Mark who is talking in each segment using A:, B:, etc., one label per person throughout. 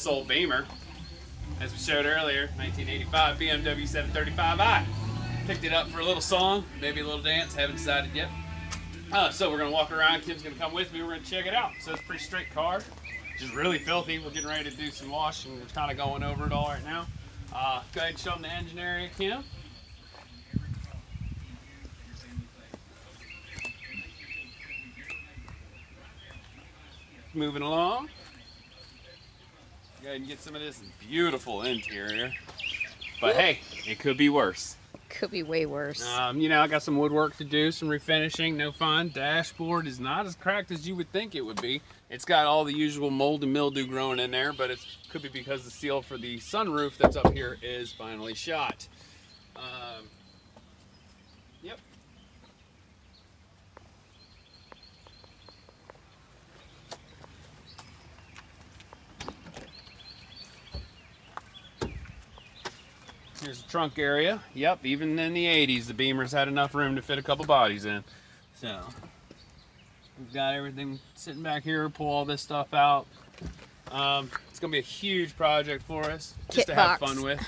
A: this old Beamer, as we showed earlier, 1985 BMW 735i. Picked it up for a little song, maybe a little dance, haven't decided yet. So we're gonna walk around, Kim's gonna come with me, we're gonna check it out. So it's a pretty straight car, just really filthy. We're getting ready to do some washing, we're kind of going over it all right now. Go ahead and show them the engine area, Kim. Moving along. Go ahead and get some of this beautiful interior. But hey, it could be worse.
B: Could be way worse.
A: You know, I got some woodwork to do, some refinishing, no fun. Dashboard is not as cracked as you would think it would be. It's got all the usual mold and mildew growing in there, but it could be because the seal for the sunroof that's up here is finally shot. Yep. Here's the trunk area. Yep, even in the 80s, the Beamers had enough room to fit a couple bodies in. So, we've got everything sitting back here. Pull all this stuff out. It's gonna be a huge project for us, just to have fun with.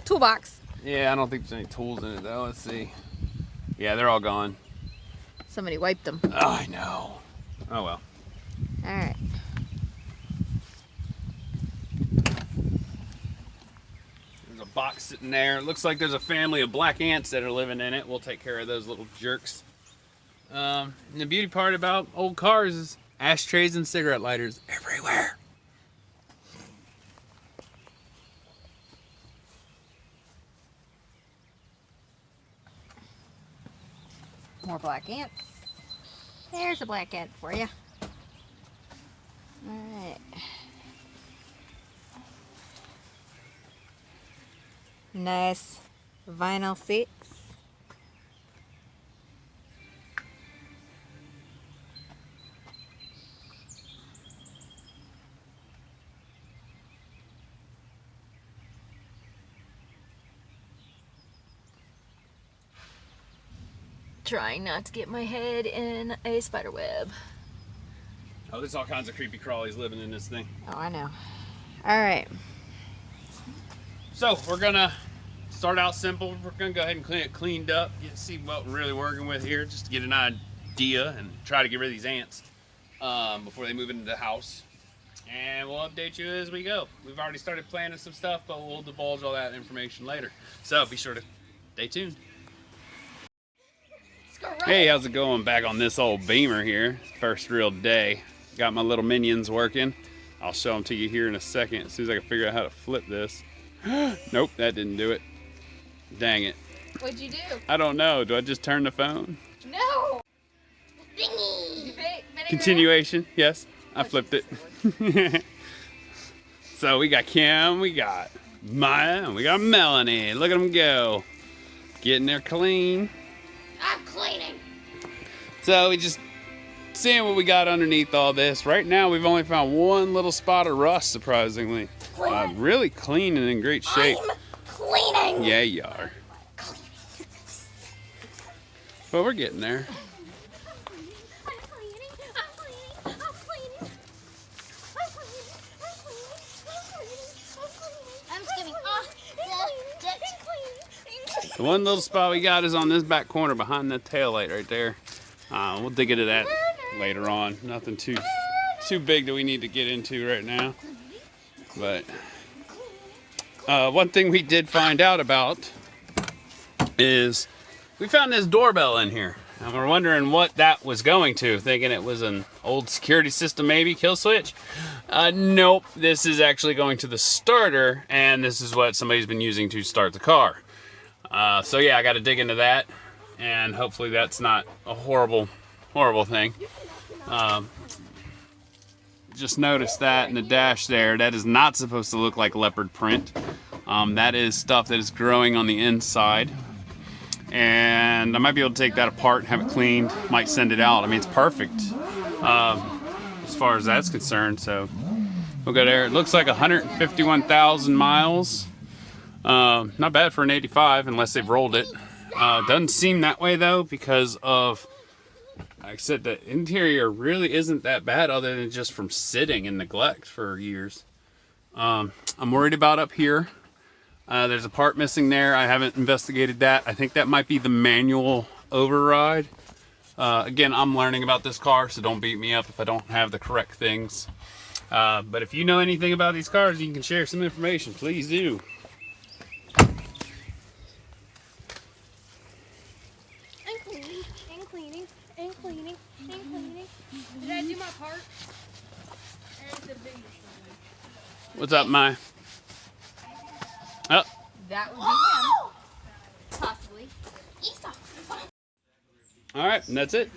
B: Toolbox.
A: Yeah, I don't think there's any tools in it though. Let's see. Yeah, they're all gone.
B: Somebody wiped them.
A: Oh, I know. Oh well.
B: All right.
A: Box sitting there. It looks like there's a family of black ants that are living in it. We'll take care of those little jerks. And the beauty part about old cars is ashtrays and cigarette lighters everywhere.
B: More black ants. There's a black ant for you. All right. Nice vinyl seats. Trying not to get my head in a spider web.
A: Oh, there's all kinds of creepy crawlies living in this thing.
B: Oh, I know. All right.
A: So we're gonna start out simple. We're gonna go ahead and clean it cleaned up, see what we're really working with here, just to get an idea and try to get rid of these ants before they move into the house. And we'll update you as we go. We've already started planning some stuff, but we'll divulge all that information later. So be sure to stay tuned. Hey, how's it going? Back on this old Beamer here. First real day. Got my little minions working. I'll show them to you here in a second, as soon as I can figure out how to flip this. Nope, that didn't do it. Dang it.
B: What'd you do?
A: I don't know. Do I just turn the phone?
B: No. Thingy.
A: Continuation. Yes, I flipped it. So we got Kim, we got Maya, and we got Melanie. Look at them go. Getting there clean.
B: I'm cleaning.
A: So we just seeing what we got underneath all this. Right now we've only found one little spot of rust, surprisingly. Really clean and in great shape.
B: I'm cleaning.
A: Yeah, you are. But we're getting there. The one little spot we got is on this back corner behind the taillight right there. We'll dig into that later on. Nothing too big that we need to get into right now. But one thing we did find out about is we found this doorbell in here. And we're wondering what that was going to, thinking it was an old security system, maybe, kill switch. Nope, this is actually going to the starter, and this is what somebody's been using to start the car. So yeah, I got to dig into that, and hopefully that's not a horrible thing. Just noticed that in the dash there, that is not supposed to look like leopard print. That is stuff that is growing on the inside. And I might be able to take that apart and have it cleaned, might send it out. I mean, it's perfect as far as that's concerned. So we'll go there. It looks like 151,000 miles. Not bad for an 85 unless they've rolled it. Doesn't seem that way though, because of, like I said, the interior really isn't that bad other than just from sitting and neglect for years. I'm worried about up here. There's a part missing there. I haven't investigated that. I think that might be the manual override. Again, I'm learning about this car, so don't beat me up if I don't have the correct things. But if you know anything about these cars, you can share some information. Please do.
C: And cleaning, and cleaning, and cleaning, and cleaning. Did I do my part? There's the biggest one.
A: What's up, Mai? Oh.
B: That would be him. Possibly.
A: All right, and that's it.